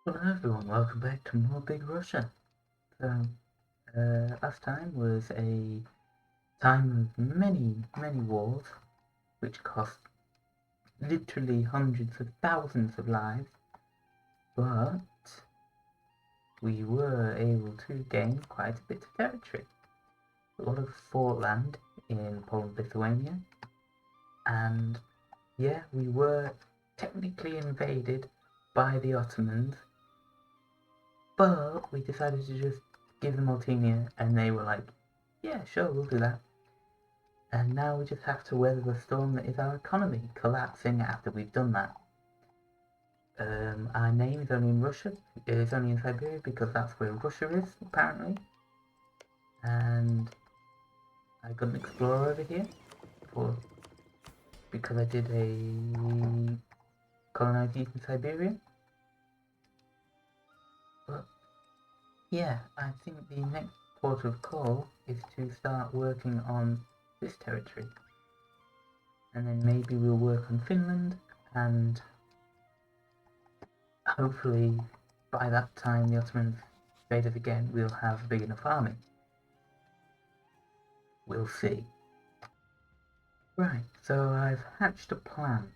Hello everyone, welcome back to more Big Russia. So, last time was a time of many wars, which cost literally hundreds of thousands of lives, but we were able to gain quite a bit of territory. A lot of fort land in Poland, Lithuania, and yeah, we were technically invaded by the Ottomans, but we decided to just give them Maltinia, and they were like, yeah, sure, we'll do that. And now we just have to weather the storm that is our economy collapsing after we've done that. Our name is only in Russia. It is only in Siberia because that's where Russia is, apparently. And I got an explorer over here for because I did a colonized Eastern Siberia. But yeah, I think the next port of call is to start working on this territory. And then maybe we'll work on Finland, and hopefully by that time the Ottomans invade us again, we'll have a big enough army. We'll see. Right, so I've hatched a plan.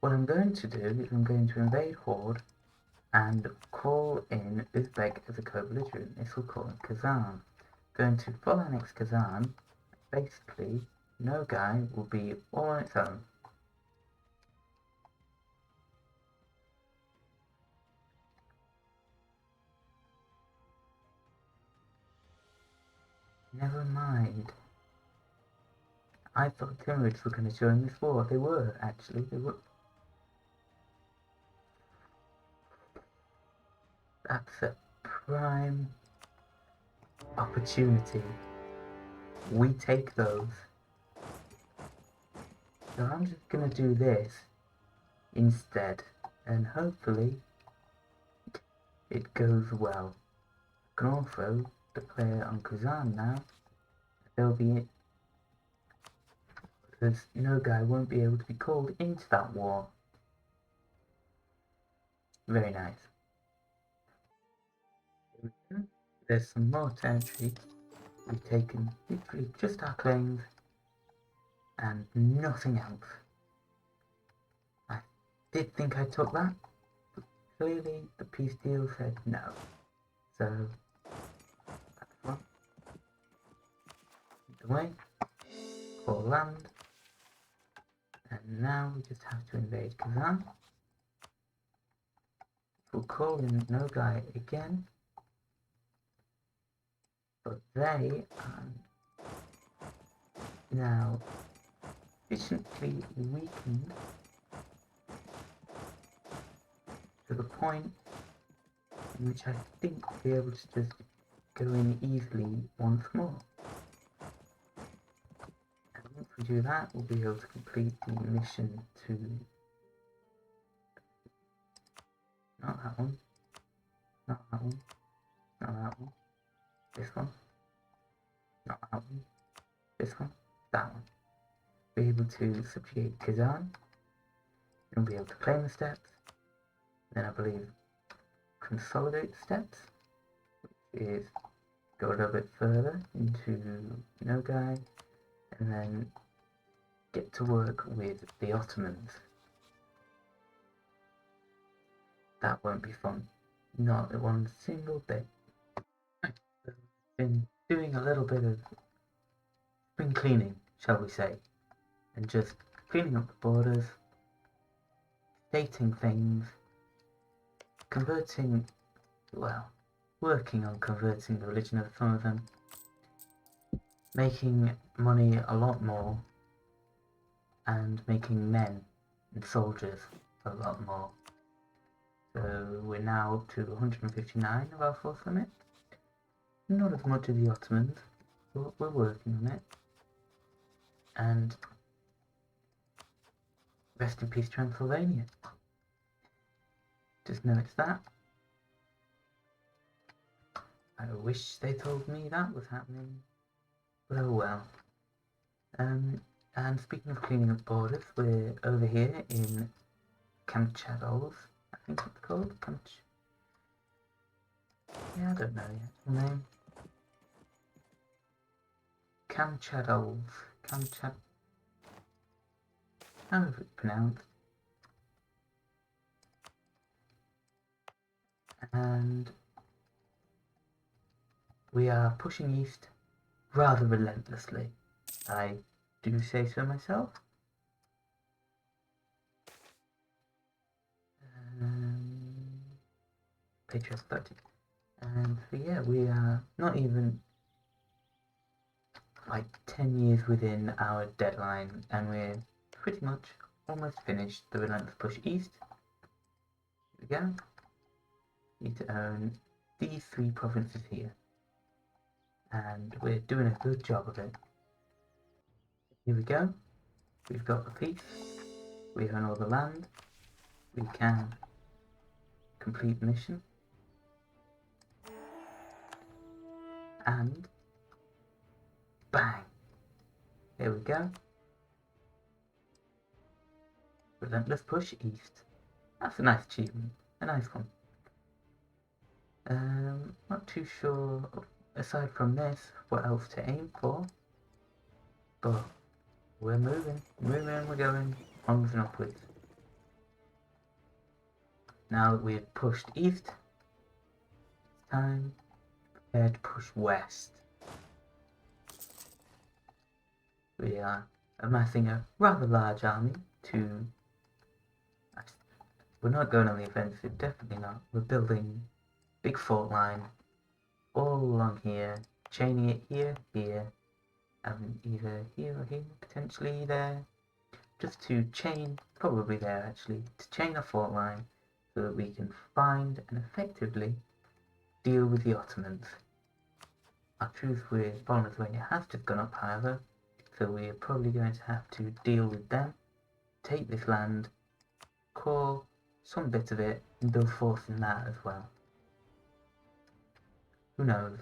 What I'm going to do is I'm going to invade Horde and call in Uzbek as a co-belligerent. This will call in Kazan. Going to full annex Kazan. Basically, no guy will be all on its own. Never mind. I thought Timurids were going to join this war. They were, actually. They were. That's a prime opportunity. We take those. So I'm just going to do this instead, and hopefully it goes well. I can also declare on Kazan now. There'll be it, because no guy won't be able to be called into that war. Very nice. There's some more territory. We've taken literally just our claims and nothing else. I did think I took that, but clearly the peace deal said no. So that's one. Away, call land, and now we just have to invade Kazan. We'll call in Nogai again, but they are now sufficiently weakened to the point in which I think we'll be able to just go in easily once more. And once we do that, we'll be able to complete the mission to... not that one, not that one, not that one, this one, not that one, this one, that one. Be able to subjugate Kazan, and be able to claim the steps, then I believe consolidate the steps, which is go a little bit further into Nogai, and then get to work with the Ottomans. That won't be fun. Not one single bit. I've been doing a little bit of spring cleaning, shall we say, and just cleaning up the borders, dating things, converting, well, working on converting the religion of some of them, making money a lot more, and making men and soldiers a lot more. So we're now up to 159 of our force limit. Not as much as the Ottomans, but we're working on it. And rest in peace, Transylvania. Just know it's that. I wish they told me that was happening, but oh well. And speaking of cleaning up borders, we're over here in Kamchados, I think it's called. Yeah, I don't know yet. Her name? Kamchadov. Kamchad... How is it pronounced? And we are pushing east rather relentlessly. I do say so myself. Patriot 30. And so yeah, we are not even like 10 years within our deadline, and we're pretty much almost finished the relentless push east. Here we go. Need to own these 3 provinces here, and we're doing a good job of it. Here we go. We've got the peace. We own all the land. We can complete the mission. And bang! There we go. Relentless push east. That's a nice achievement. A nice one. Not too sure, aside from this, what else to aim for. But we're moving, we're going onwards and upwards. Now that we've pushed east, it's time to push west. We are amassing a rather large army to... We're not going on the offensive, definitely not. We're building big fault line all along here, chaining it here, and either here or here, potentially there, just to chain, probably there actually, to chain a fault line so that we can find and effectively deal with the Ottomans. Our truce with Lithuania has just gone up, however, so we're probably going to have to deal with them, take this land, call some bit of it, and build force in that as well. Who knows?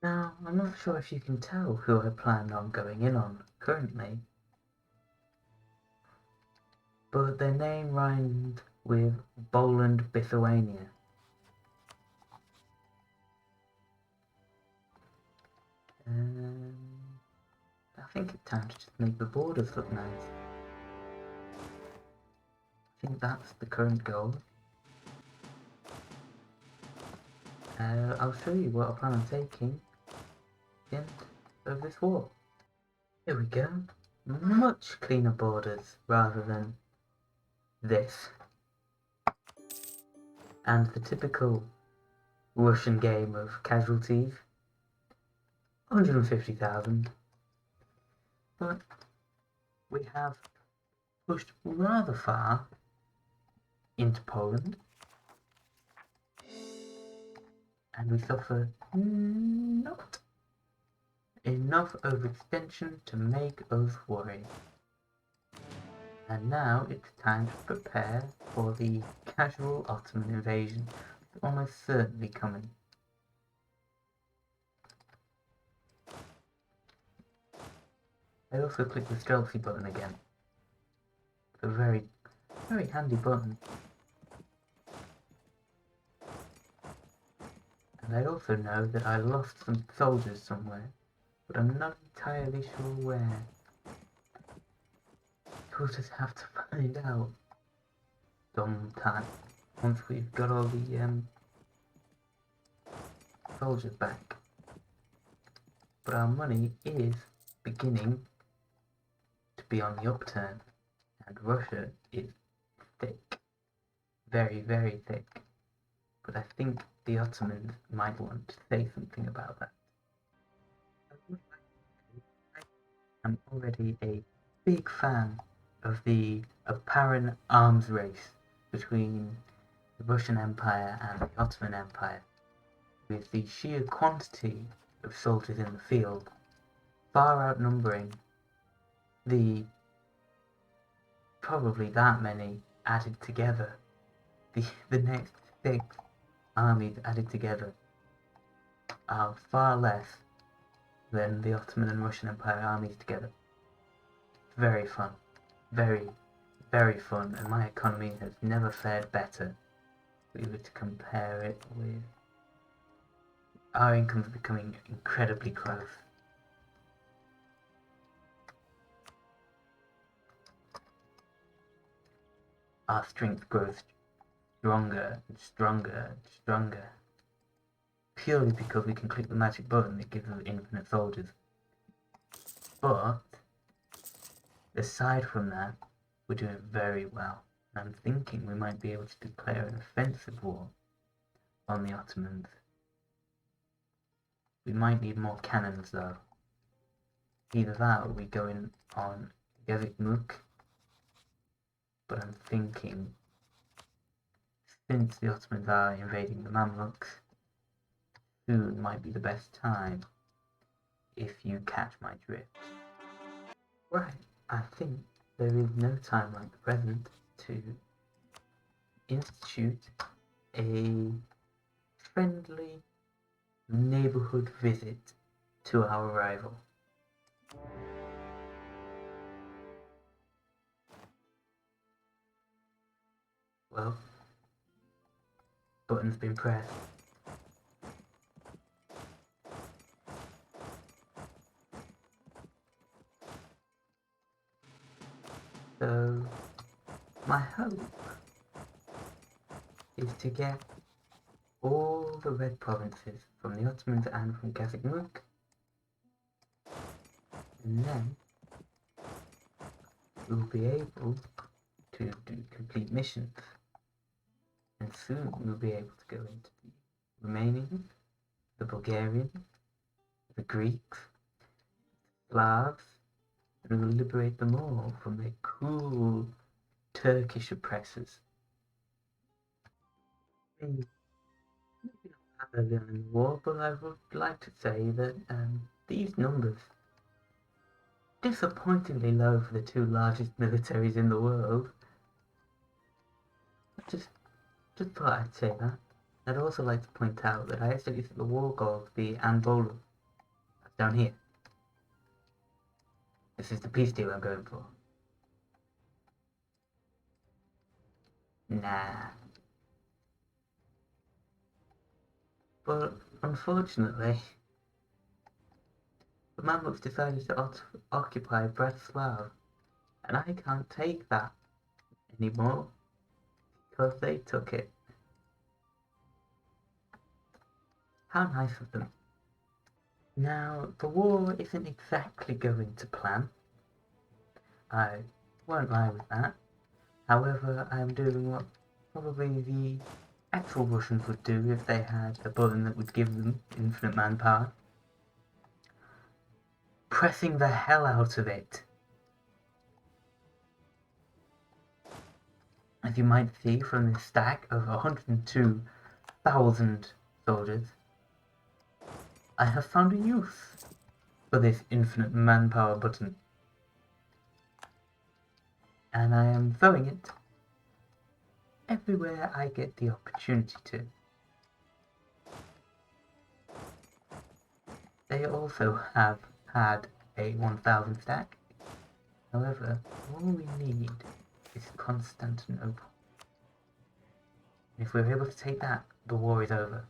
Now, I'm not sure if you can tell who I plan on going in on currently, but their name rhymed with Boland, Lithuania. I think it's time to just make the borders look nice. I think that's the current goal. I'll show you what I plan on taking at the end of this war. Here we go. Much cleaner borders rather than this. And the typical Russian game of casualties. 150,000. But we have pushed rather far into Poland. And we suffer not enough overextension to make us worry. And now it's time to prepare for the casual Ottoman invasion. It's almost certainly coming. I also click the stealthy button again. It's a very, very handy button. And I also know that I lost some soldiers somewhere, but I'm not entirely sure where. We'll just have to find out sometime once we've got all the soldiers back. But our money is beginning to be on the upturn, and Russia is thick, very, very thick. But I think the Ottomans might want to say something about that. I'm already a big fan of the apparent arms race between the Russian Empire and the Ottoman Empire, with the sheer quantity of soldiers in the field far outnumbering the probably that many added together. The next 6 armies added together are far less than the Ottoman and Russian Empire armies together. Very fun. Very, very fun, and my economy has never fared better. If we were to compare it with our income's becoming incredibly close. Our strength grows stronger and stronger and stronger. Purely because we can click the magic button that gives us infinite soldiers. But aside from that, we're doing very well. I'm thinking we might be able to declare an offensive war on the Ottomans. We might need more cannons though. Either that or we go in on Gezikmuk. But I'm thinking, since the Ottomans are invading the Mamluks, soon might be the best time, if you catch my drift. Right, I think there is no time like the present to institute a friendly neighborhood visit to our rival. Well, button's been pressed. So, my hope is to get all the red provinces from the Ottomans and from Gezikmuk, and then we'll be able to do complete missions, and soon we'll be able to go into the Romanians, the Bulgarians, the Greeks, Slavs, and we'll liberate them all from their cruel Turkish oppressors. Maybe not early on in the war, but I would like to say that these numbers, disappointingly low for the two largest militaries in the world. Just thought I'd say that. I'd also like to point out that I actually think the war goal to be Anadolu. That's down here. This is the peace deal I'm going for. Nah. But unfortunately, the Mamluks decided to occupy Bratislava, and I can't take that anymore because they took it. How nice of them. Now, the war isn't exactly going to plan. I won't lie with that. However, I am doing what probably the actual Russians would do if they had a button that would give them infinite manpower. Pressing the hell out of it. As you might see from this stack of 102,000 soldiers, I have found a use for this infinite manpower button. And I am throwing it everywhere I get the opportunity to. They also have had a 1,000 stack. However, all we need is Constantinople. If we're able to take that, the war is over.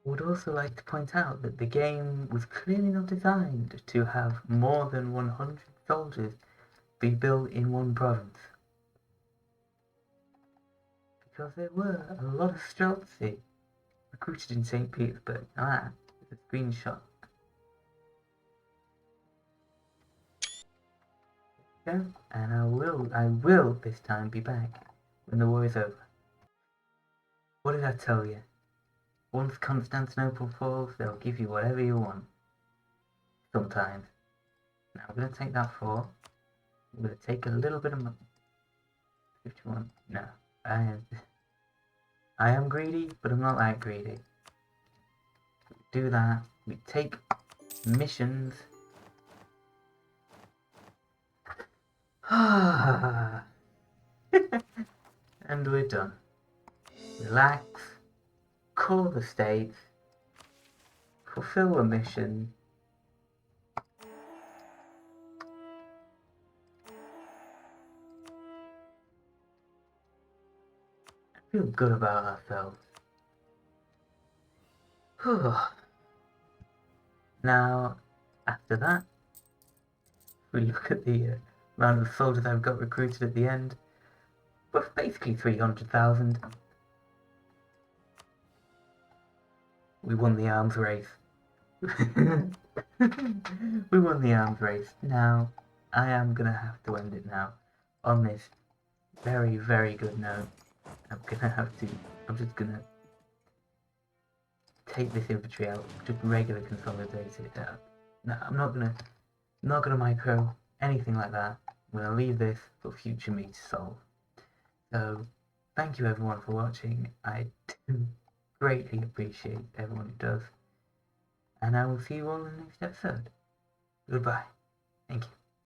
I would also like to point out that the game was clearly not designed to have more than 100 soldiers be built in one province. Because there were a lot of Streltsy recruited in St. Petersburg. Ah, it's a screenshot. Okay, and I will this time be back when the war is over. What did I tell you? Once Constantinople falls, they'll give you whatever you want. Sometimes. Now I'm going to take that 4. I'm going to take a little bit of money. 51. No. I am greedy, but I'm not that greedy. Do that. We take missions. And we're done. Relax. Call the states. Fulfill a mission. feel good about ourselves. Whew. Now, after that, we look at the amount of soldiers I've got recruited at the end. But basically 300,000. We won the arms race. We won the arms race. Now, I am gonna have to end it now on this very, very good note. I'm just gonna take this infantry out, just regular consolidate it out. No, I'm not gonna micro anything like that. I'm gonna leave this for future me to solve. So, thank you everyone for watching. I do greatly appreciate everyone who does. And I will see you all in the next episode. Goodbye. Thank you.